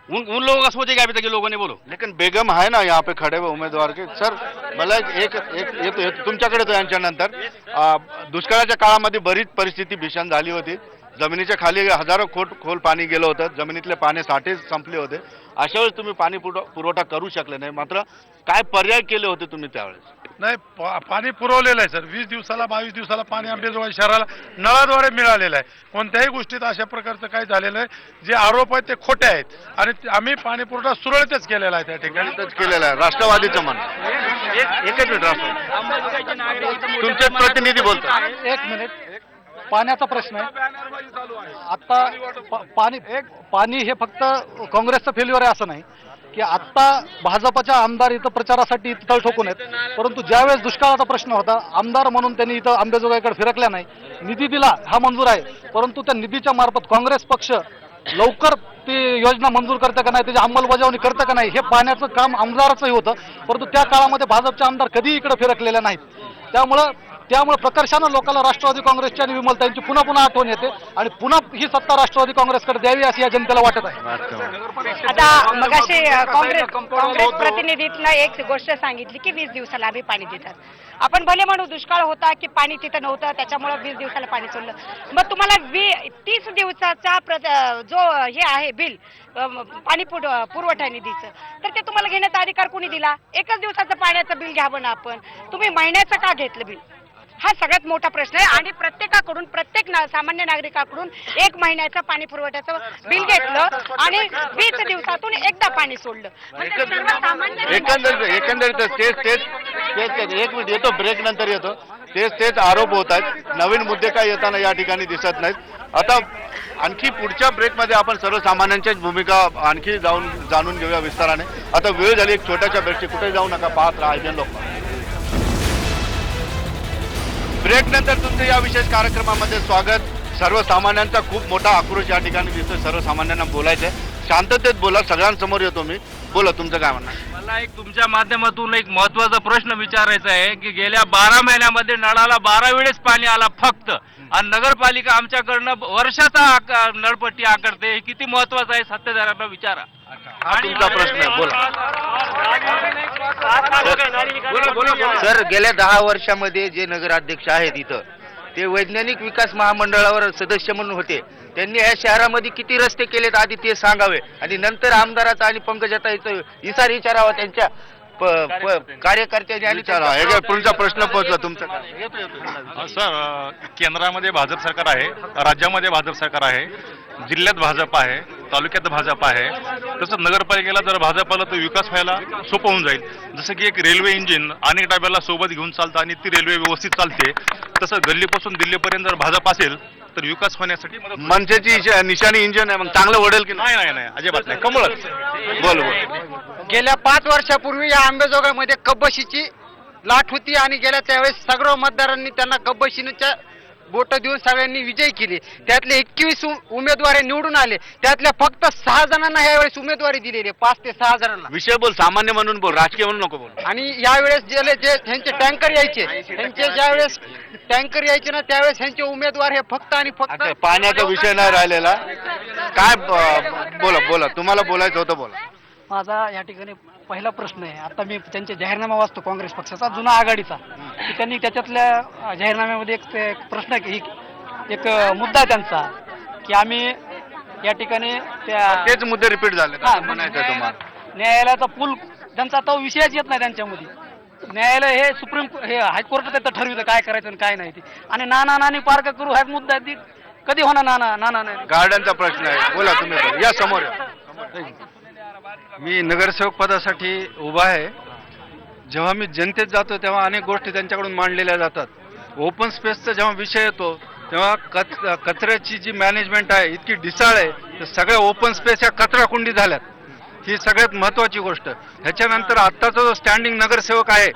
उन लोगों का सोचेगा अभी तक ये लोगों ने बोलो. लेकिन बेगम आहे ना यहाँ पे खडे हुए उमेदवार के. सर मला एक येतो तुमच्याकडे तो यांच्यानंतर दुष्काळाच्या काळामध्ये बरीच परिस्थिती भीषण झाली होती. जमिनीच्या खाली हजारो खोल पाणी गेलं होतं. जमिनीतले पाणी साठे संपले होते. अशा वेळेस तुम्ही पाणी पुरवठा करू शकले नाही, मात्र काय पर्याय केले होते तुम्ही त्यावेळेस? नाही, पाणी पुरवलेलं आहे सर. 20 दिवसाला 22 दिवसाला पाणी अंबेजोगाई शहराला नळाद्वारे मिळालेलं आहे. कोणत्याही गोष्टीत अशा प्रकारचं काही झालेलं आहे. जे आरोप आहेत ते खोटे आहेत आणि आम्ही पाणी पुरवठा सुरळीतच केलेला आहे. त्या ठिकाणी केलेला आहे राष्ट्रवादीचं मन. एकच मिनिट तुमचे प्रतिनिधी बोलतात. एक मिनिट. पाण्याचा प्रश्न आहे. आता पाणी हे फक्त काँग्रेसचं फेल्युअर आहे असं नाही की आत्ता भाजपच्या आमदार इथं प्रचारासाठी तळ ठोकून आहेत, परंतु ज्यावेळेस दुष्काळाचा प्रश्न होता आमदार म्हणून त्यांनी इथं अंबेजोगाईकडे फिरकल्या नाही. निधी दिला हा मंजूर आहे, परंतु त्या निधीच्या मार्फत काँग्रेस पक्ष लवकर ती योजना मंजूर करतं का नाही, त्याची अंमलबजावणी करतं का नाही, हे पाहण्याचं काम आमदाराचंही होतं. परंतु त्या काळामध्ये भाजपचे आमदार कधीही इकडे फिरकलेले नाहीत. त्यामुळे प्रकर्षानं लोकांना राष्ट्रवादी काँग्रेसची आणि विमलताईंची पुन्हा आठवण येते आणि पुन्हा ही सत्ता राष्ट्रवादी काँग्रेसकडे द्यावी अशी या जनतेला वाटत आहे. आता मगाशी काँग्रेस प्रतिनिधीतनं एक गोष्ट सांगितली की 20 दिवसाला आम्ही पाणी देतात. आपण भले म्हणू दुष्काळ होता की पाणी तिथं नव्हतं त्याच्यामुळे 20 दिवसाला पाणी सोडलं. मग तुम्हाला 30 दिवसाचा जो हे आहे बिल पाणी पुरवठा निधीचं, तर ते तुम्हाला घेण्याचा अधिकार कोणी दिला? एकच दिवसाचं पाण्याचं बिल घ्यावं ना आपण, तुम्ही महिन्याचं का घेतलं बिल? हा सगळ्यात मोठा प्रश्न आहे. आणि प्रत्येक सामान्य नागरिकाकडून 1 महिन्याचं पाणी पुरवठ्याचं बिल घेतलं आणि 20 दिवसातून एकदा पाणी सोडलं. एकंदरीत तेच एक मिनिट येतो, ब्रेक नंतर येतो. तेच आरोप होत आहेत. नवीन मुद्दे काय येताना या ठिकाणी दिसत नाहीत. आता आणखी पुढच्या ब्रेकमध्ये आपण सर्वसामान्यांच्याच भूमिका आणखी जाणून घेऊया विस्ताराने. आता वेळ झाली एक छोट्याशा ब्रेकची. कुठे जाऊ नका, पाहत राहा IBN लोक. ब्रेक नंतर तुमचं या विशेष कार्यक्रमामध्ये स्वागत. सर्वसामान्यांचा खूप मोठा आक्रोश या ठिकाणी दिसतोय. सर्वसामान्यांना बोलायचंय, शांततेत बोला. सगळ्यांसमोर येतो मी. बोला, तुमचं काय म्हणणं आहे? मला एक तुमच्या माध्यमातून एक महत्वाचा प्रश्न विचारायचा आहे की गेल्या 12 महिन्यामध्ये नळाला 12 वेळेस पाणी आला फक्त, आणि नगरपालिका आमच्याकडनं वर्षाचा नळपट्टी आकारते. हे किती महत्वाचं आहे सत्तेदारांना विचारा. हा तुमचा प्रश्न आहे, बोला. सर, गेल्या 10 वर्षामध्ये जे नगराध्यक्ष आहेत इथं ते वैज्ञानिक विकास महामंडळावर सदस्य म्हणून होते. त्यांनी या शहरामध्ये किती रस्ते केलेत आधी ते सांगावे, आणि नंतर आमदाराचा आणि पंकजाताईचा इशारा विचारावा त्यांच्या कार्यकर्त्यांनी. आणि तुमचा प्रश्न पोहोचला. तुमचा सर, केंद्रामध्ये भाजप सरकार आहे, राज्यामध्ये भाजप सरकार आहे, जिल्ह्यात भाजप आहे, तालुक्यात भाजप आहे. तसं नगरपालिकेला जर भाजप आलं तर विकास व्हायला सोपं होऊन जाईल. जसं की एक रेल्वे इंजिन अनेक डब्याला सोबत घेऊन चालतं आणि ती रेल्वे व्यवस्थित चालते, तसं गल्लीपासून दिल्लीपर्यंत जर भाजप असेल तर विकास होण्यासाठी मनसेची निशाणी इंजिन आहे, मग चांगलं ओढेल की नाही? अजिबात नाही, कमळच. बोल. गेल्या 5 वर्षापूर्वी या अंबेजोगाईमध्ये कब्बशीची लाट होती आणि गेल्या त्यावेळेस सगळ्या मतदारांनी त्यांना कब्बशीच्या बोट देऊन सगळ्यांनी विजयी केली. त्यातले 21 उमेदवार निवडून आले. त्यातल्या फक्त 6 जणांना यावेळेस उमेदवारी दिलेली, 5 ते 6 जणांना. विषय बोल, सामान्य म्हणून बोल, राजकीय म्हणून नको बोल. आणि यावेळेस जे त्यांचे टँकर यायचे, त्यांचे ज्यावेळेस टँकर यायचे ना त्यावेळेस त्यांचे उमेदवार हे फक्त आणि फक्त पाण्याचा विषय नाही राहिलेला. काय बोला, तुम्हाला बोलायचं होतं, बोला. माझा या ठिकाणी पहिला प्रश्न आहे. आता मी त्यांचे जाहीरनामा वाचतो काँग्रेस पक्षाचा जुना आघाडीचा, की त्यांनी त्याच्यातल्या जाहीरनाम्यामध्ये एक प्रश्न एक मुद्दा आहे त्यांचा की आम्ही या ठिकाणी तेच मुद्दे रिपीट झाले म्हणायचं तुम्हाला. न्यायालयाचा पूल त्यांचा तो विषयच येत नाही त्यांच्यामध्ये. न्यायालय हे हे हायकोर्ट त्याचं ठरवितं काय करायचं आणि काय नाही ते. आणि नानी पार्क करू हा मुद्दा आहे, ती कधी होणार नाना नाही. गार्डनचा प्रश्न आहे. बोला तुम्ही पण. या समोर या. मी नगरसेवक पदासाठी उभा आहे. जेव्हा मी जनतेत जातो तेव्हा अनेक गोष्टी त्यांच्याकडून मांडलेल्या जातात. ओपन स्पेसचा जेव्हा विषय येतो तेव्हा कचऱ्याची जी मॅनेजमेंट आहे इतकी ढिसाळ आहे, तर सगळ्या ओपन स्पेस या कचरा कुंडी झाल्यात. ही सगळ्यात महत्त्वाची गोष्ट. ह्याच्यानंतर आत्ताचा जो स्टँडिंग नगरसेवक आहे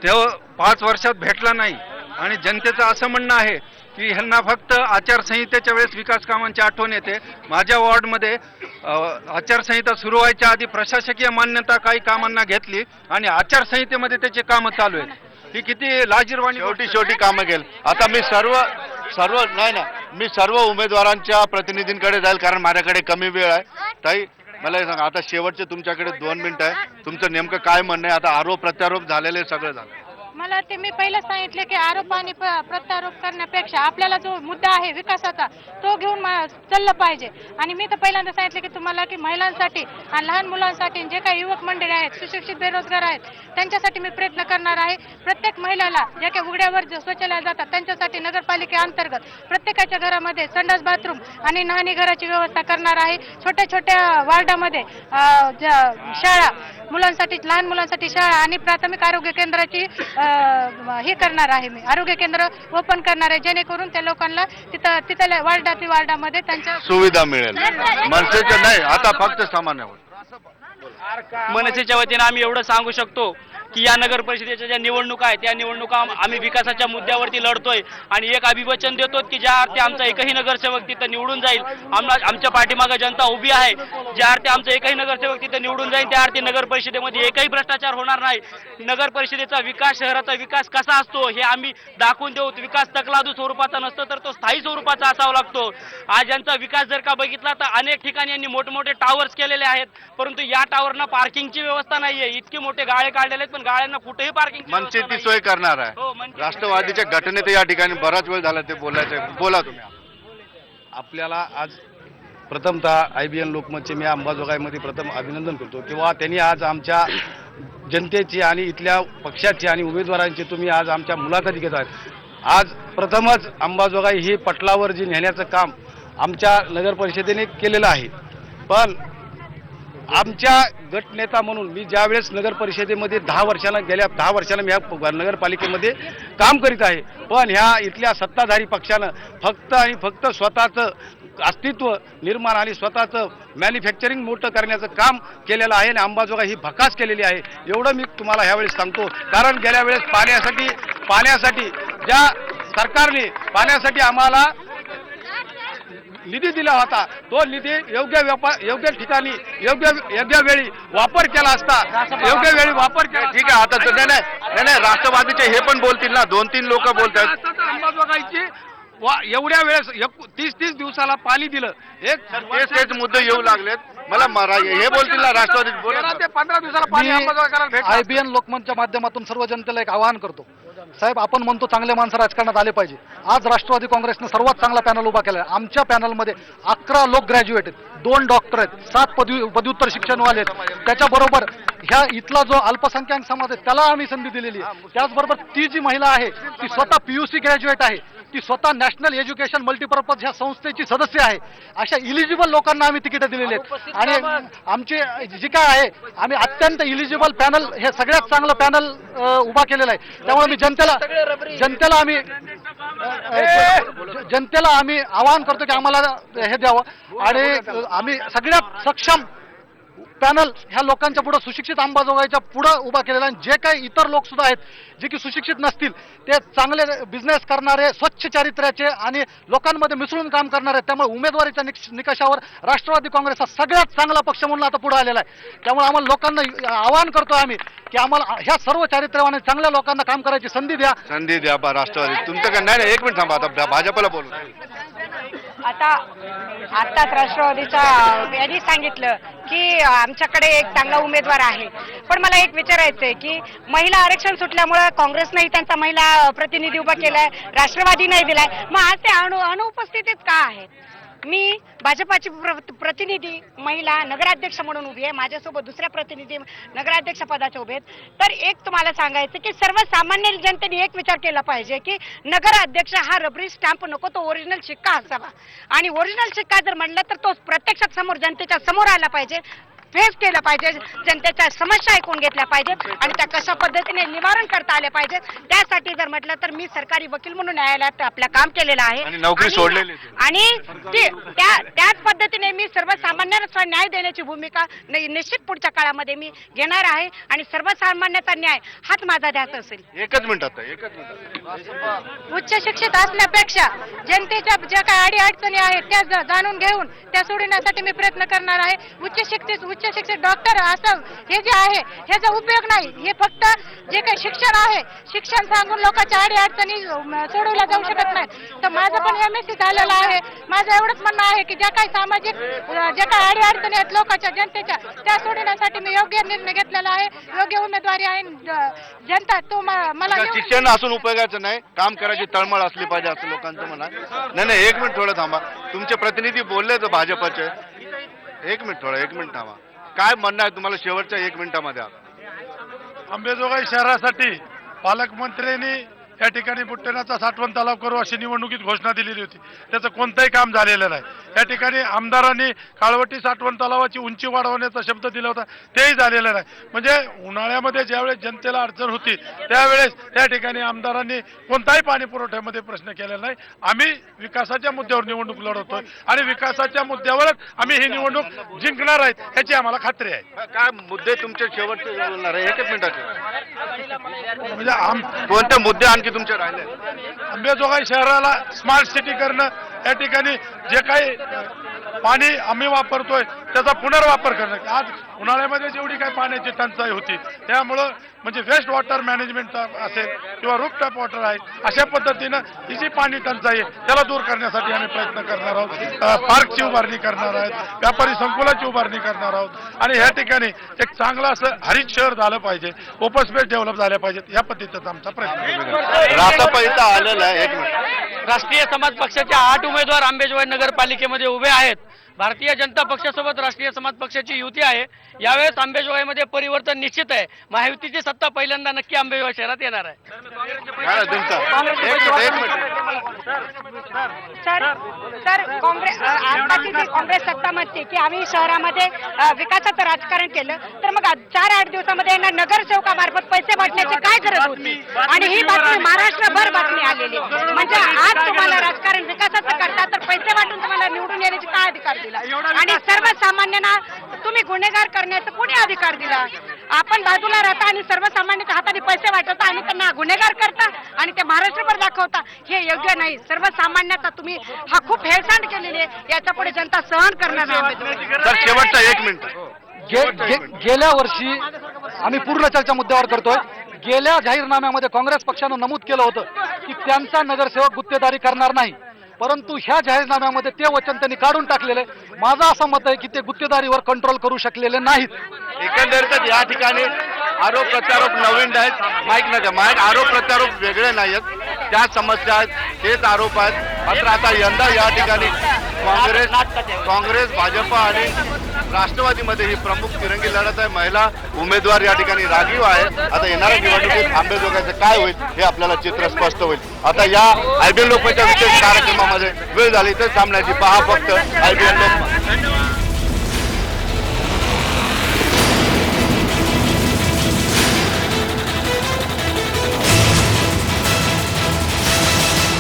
तो 5 वर्षात भेटला नाही. आणि जनतेचं असं म्हणणं आहे की ह्यांना फक्त आचारसंहितेच्या वेळेस विकास कामांची आठवण येते. माझ्या वॉर्डमध्ये आचारसंहिता सुरू व्हायच्या आधी प्रशासकीय मान्यता काही कामांना घेतली आणि आचारसंहितेमध्ये त्याचे कामं चालू आहेत. ही किती लाजिरवाणी. शेवटी कामं केली. आता मी सर्व उमेदवारांच्या प्रतिनिधींकडे जाईल कारण माझ्याकडे कमी वेळ आहे. ताई मला हे सांगा, आता शेवटचे तुमच्याकडे 2 मिनिटं आहे. तुमचं नेमकं काय म्हणणं आहे? आता आरोप प्रत्यारोप झालेले सगळं झालं. मला ते मी पहिलं सांगितले की आरोप आणि प्रत्यारोप करण्यापेक्षा आपल्याला जो मुद्दा आहे विकासाचा तो घेऊन चाललं पाहिजे. आणि मी तर पहिल्यांदा सांगितले की तुम्हाला की महिलांसाठी आणि लहान मुलांसाठी जे काही युवक मंडळी आहेत, सुशिक्षित बेरोजगार आहेत, त्यांच्यासाठी मी प्रयत्न करणार आहे. प्रत्येक महिलाला ज्या काही उघड्यावर शौचालय जातात त्यांच्यासाठी नगरपालिकेअंतर्गत प्रत्येकाच्या घरामध्ये संडास बाथरूम आणि न्हाणी घराची व्यवस्था करणार आहे. छोट्या छोट्या वार्डामध्ये शाळा मुलांसाठी, लहान मुलांसाठी शाळा आणि प्राथमिक आरोग्य केंद्राची हे करणार आहे. मी आरोग्य केंद्र ओपन करणार आहे जेणेकरून त्या लोकांना तिथल्या वार्डामध्ये त्यांच्या सुविधा मिळेल. मनसेचं नाही, आता फक्त सामान्य मनसेच्या वतीने आम्ही एवढं सांगू शकतो की या नगर परिषदेच्या ज्या निवडणुका आहेत त्या निवडणुका आम्ही विकासाच्या मुद्द्यावरती लढतोय आणि एक अभिवचन देतो की ज्या अर्थी आमचा एकही नगरसेवक तिथं निवडून जाईल, आमच्या पाठीमागे जनता उभी आहे, ज्या अर्थी आमचा एकही नगरसेवक तिथं निवडून जाईल त्या अर्थी नगर परिषदेमध्ये एकही भ्रष्टाचार होणार नाही. नगर परिषदेचा विकास, शहराचा विकास कसा असतो हे आम्ही दाखवून देऊ. विकास तकलादू स्वरूपाचा नसतो तर तो स्थायी स्वरूपाचा असावा लागतो. आज यांचा विकास जर का बघितला तर अनेक ठिकाणी यांनी मोठमोठे टावर्स केलेले आहेत, परंतु या टावरना पार्किंगची व्यवस्था नाहीये. इतके मोठे गाळे काढलेले आहेत पण गाळ्यांना कुठेही पार्किंग मनसे ती सोय करणार आहे. राष्ट्रवादीच्या घटनेत या ठिकाणी बराच वेळ झाला ते बोलायचं. बोला तुम्ही. आपल्याला आज प्रथमतः IBN लोकमतचे मी अंबाजोगाईमध्ये प्रथम अभिनंदन करतो किंवा त्यांनी आज आमच्या जनतेची आणि इथल्या पक्षाची आणि उमेदवारांची तुम्ही आज आमच्या मुलाखती घेत आहेत. आज प्रथमच अंबाजोगाई ही पटलावर जी नेण्याचं काम आमच्या नगर परिषदेने केलेलं आहे. पण आमच्या गटनेता म्हणून मी ज्यावेळेस नगर परिषदेमध्ये गेल्या 10 वर्षांना मी ह्या नगरपालिकेमध्ये काम करीत आहे. पण ह्या इथल्या सत्ताधारी पक्षानं फक्त आणि फक्त स्वतःचं अस्तित्व निर्माण आणि स्वतःचं मॅन्युफॅक्चरिंग मोठं करण्याचं काम केलेलं आहे आणि अंबाजोगाई ही भकास केलेली आहे. एवढं मी तुम्हाला ह्यावेळेस सांगतो. कारण गेल्या वेळेस पाण्यासाठी ज्या सरकारने पाण्यासाठी आम्हाला निधी दिला होता तो निधी योग्य ठिकाणी योग्य वेळी वापर केला असता, योग्य वेळी वापर केला. ठीक आहे. आता नाही राष्ट्रवादीचे हे पण बोलतील ना, 2-3 लोक बोलतात. अंबाजोगाईची एवढ्या वेळेस 30 दिवसाला पाणी दिलं. तेच मुद्दे येऊ लागलेत. मला हे बोलतील ना राष्ट्रवादी. 13 ते 15 दिवसाला पाणी अंबाजोगाईला भेटलं. IBN लोकमतच्या माध्यमातून सर्व जनतेला एक आवाहन करतो. साहेब, आपण म्हणतो चांगले माणसं राजकारणात आले पाहिजे. आज राष्ट्रवादी काँग्रेसने सर्वात चांगला पॅनल उभा केला आहे. आमच्या पॅनलमध्ये 11 लोक ग्रॅज्युएट आहेत, 2 डॉक्टर आहेत, 7 पदव्युत्तर शिक्षणवाले आहेत. त्याच्याबरोबर ह्या इथला जो अल्पसंख्याक समाज आहे त्याला आम्ही संधी दिलेली आहे. त्याचबरोबर ती जी महिला आहे ती स्वतः PUC ग्रॅज्युएट आहे, ती स्वतः नॅशनल एज्युकेशन मल्टीपर्पज ह्या संस्थेची सदस्य आहे. अशा इलिजिबल लोकांना आम्ही तिकीटं दिलेली आहेत. आणि आमची जी काय आहे आम्ही अत्यंत इलिजिबल पॅनल, हे सगळ्यात चांगलं पॅनल उभा केलेलं आहे. त्यामुळे मी जनतेला आम्ही आवाहन करतो की आम्हाला हे द्यावं आणि आम्ही सगळ्यात सक्षम पॅनल ह्या लोकांच्या पुढे, सुशिक्षित अंबाजोगाईच्या पुढे उभा केलेला आहे. जे काही इतर लोक सुद्धा आहेत जे की सुशिक्षित नसतील, ते चांगले बिझनेस करणारे, स्वच्छ चारित्र्याचे आणि लोकांमध्ये मिसळून काम करणारे. त्यामुळे उमेदवारीच्या निकषावर राष्ट्रवादी काँग्रेस हा सगळ्यात चांगला पक्ष म्हणून आता पुढे आलेला आहे. त्यामुळे आम्हाला लोकांना आवाहन करतो आम्ही की आम्हाला ह्या सर्व चारित्र्यवान चांगल्या लोकांना काम करायची संधी द्या. राष्ट्रवादी तुमचं काय? नाही, 1 मिनिट थांबा. आता भाजपला बोलू. आताच राष्ट्रवादीच्या यांनी सांगितलं की आमच्याकडे एक चांगला उमेदवार आहे. पण मला एक विचारायचंय की महिला आरक्षण सुटल्यामुळे काँग्रेसनेही त्यांचा महिला प्रतिनिधी उभा केलाय, राष्ट्रवादी नाही दिलाय, मग आज ते अनुपस्थितीत का आहेत? मी भाजपाची प्रतिनिधी महिला नगराध्यक्ष म्हणून उभी आहे, माझ्यासोबत दुसऱ्या प्रतिनिधी नगराध्यक्ष पदाचे उभे आहेत. तर एक तुम्हाला सांगायचं की सर्वसामान्य जनतेने एक विचार केला पाहिजे की नगराध्यक्ष हा रबरी स्टॅम्प नको, तो ओरिजिनल शिक्का असावा. आणि ओरिजिनल शिक्का जर म्हणलं तर तो प्रत्यक्षात समोर जनतेच्या समोर आला पाहिजे, फेस केलं पाहिजे, जनतेच्या समस्या ऐकून घेतल्या पाहिजेत आणि त्या कशा पद्धतीने निवारण करता आले पाहिजे. त्यासाठी जर म्हटलं तर मी सरकारी वकील म्हणून न्यायालयात आपलं काम केलेलं आहे आणि नोकरी सोडलेली आहे. आणि त्याच पद्धतीने मी सर्वसामान्यांना न्याय देण्याची भूमिका निश्चित पुढच्या काळामध्ये मी घेणार आहे आणि सर्वसामान्याचा न्याय हाच माझा ध्यास असेल. एकच मिनिटात. उच्च शिक्षित असण्यापेक्षा जनतेच्या ज्या काही अडीअडचणी आहेत त्या जाणून घेऊन त्या सोडवण्यासाठी मी प्रयत्न करणार आहे. उच्च शिक्षित डॉक्टर असं हे जे आहे ह्याचा उपयोग नाही. हे फक्त जे काही शिक्षण आहे, शिक्षण सांगून लोकांच्या अडीअडचणी सोडवल्या जाऊ शकत नाही. तर माझं पण MSc झालेलं आहे. माझं एवढंच म्हणणं आहे की ज्या काही सामाजिक ज्या काही अडीअडचणी आहेत लोकांच्या, जनतेच्या, त्या सोडवण्यासाठी मी योग्य निर्णय घेतलेला आहे, योग्य उमेदवारी आहे. जनता तो मला शिक्षण असून उपयोगाचं नाही, काम करायची तळमळ असली पाहिजे असं लोकांचं म्हणा. नाही, एक मिनिट थोडं थांबा. तुमचे प्रतिनिधी बोलले तर भाजपचे. एक मिनिट थांबा. काय म्हणणं आहे तुम्हाला शेवटच्या 1 मिनिटामध्ये? अंबेजोगाई शहरासाठी पालकमंत्र्यांनी या ठिकाणी बुट्टेनाचा साठवण तलाव करू अशी निवडणुकीत घोषणा दिलेली होती. त्याचं कोणतंही काम झालेलं नाही. या ठिकाणी आमदारांनी काळवटी साठवण तलावाची उंची वाढवण्याचा शब्द दिला होता, तेही झालेलं नाही. म्हणजे उन्हाळ्यामध्ये ज्यावेळेस जनतेला अडचण होती त्यावेळेस त्या ठिकाणी आमदारांनी कोणताही पाणी पुरवठ्यामध्ये प्रश्न केलेला नाही. आम्ही विकासाच्या मुद्द्यावर निवडणूक लढवतोय आणि विकासाच्या मुद्द्यावरच आम्ही ही निवडणूक जिंकणार आहेत याची आम्हाला खात्री आहे. काय मुद्दे तुमचे शेवटचे बोलणार आहे? एकच मिनिटाचे. म्हणजे कोणते मुद्दे आणखी तुमचे राहिले? अंबेजोगाई शहराला स्मार्ट सिटी करणं, या ठिकाणी जे काही पाणी आम्ही वापरतोय त्याचा पुनर्वापर करणं. आज उन्हाळ्यामध्ये जेवढी काही पाण्याची टंचाई होती त्यामुळं म्हणजे वेस्ट वॉटर मॅनेजमेंट असेल किंवा रूफटॉप वॉटर आहे, अशा पद्धतीनं ही जी पाणी टंचाई आहे त्याला दूर करण्यासाठी आम्ही प्रयत्न करणार आहोत. पार्कची उभारणी करणार आहोत, व्यापारी संकुलाची उभारणी करणार आहोत आणि या ठिकाणी एक चांगलं असं हरित शहर झालं पाहिजे, ओपन स्पेस डेव्हलप झाल्या पाहिजेत, या पद्धतीचा आमचा प्रयत्न. रासप इथं आलेला आहे. 1 मिनिट. राष्ट्रीय समाज पक्षाचे 8 उमेदवार अंबेजोगाई नगरपालिकेमध्ये उभे आहेत. भारतीय जनता पक्षासोबत राष्ट्रीय समाज पक्षाची युती आहे. यावेळेस अंबेजोगाईमध्ये परिवर्तन निश्चित आहे. महायुतीची सत्ता पहिल्यांदा नक्की अंबेजोगाई शहरात येणार आहे. सर काँग्रेस आताची जी काँग्रेस सत्ता म्हणते की आम्ही शहरामध्ये विकासाचं राजकारण केलं, तर मग 4-8 दिवसामध्ये यांना नगरसेवकामार्फत पैसे वाटण्याची काय गरज होती? आणि ही बातमी महाराष्ट्रभर बातमी आलेली. म्हणजे आज तुम्हाला राजकारण विकासाचं करता तर पैसे वाटून तुम्हाला निवडून येण्याची काय अधिकार दिला? आणि सर्वसामान्यांना तुम्ही गुन्हेगार करण्याचा कोणी अधिकार दिला? आपण बाजूला राहता आणि सर्वसामान्यांच्या हाताने पैसे वाटवता आणि त्यांना गुन्हेगार करता आणि ते महाराष्ट्रभर दाखवता, हे योग्य नाही. सर्वसामान्याचा तुम्ही हा खूप हेळसांड केलेली आहे, याच्या पुढे जनता सहन करणार नाही. तर शेवटचा 1 मिनिट. गेल्या वर्षी आम्ही पूर्ण चर्चा मुद्द्यावर करतोय. गेल्या जाहीरनाम्यामध्ये काँग्रेस पक्षानं नमूद केलं होतं की त्यांचा नगरसेवक गुत्तेदारी करणार नाही, परंतु ह्या जाहीरनाम्यामध्ये ते वचन त्यांनी काढून टाकलेले. माझं असं मत आहे की ते गुत्तेदारीवर कंट्रोल करू शकलेले नाहीत. एकंदरीतच या ठिकाणी आरोप प्रत्यारोप नवीन आहेत. माईक आरोप प्रत्यारोप वेगळे नाही आहेत, त्या समस्या आहेत, तेच आरोप आहेत. मात्र आता यंदा या ठिकाणी काँग्रेस भाजप आणि राष्ट्रवादीमध्ये ही प्रमुख तिरंगी लढत आहे. महिला उमेदवार या ठिकाणी राखीव आहे. आता येणाऱ्या निवडणुकीत अंबेजोगाईचं काय होईल हे आपल्याला चित्र स्पष्ट होईल. आता या IBN लोकमतच्या विशेष कार्यक्रमामध्ये वेळ झाली तर थांबण्याची. पहा फक्त IBN लोकमत.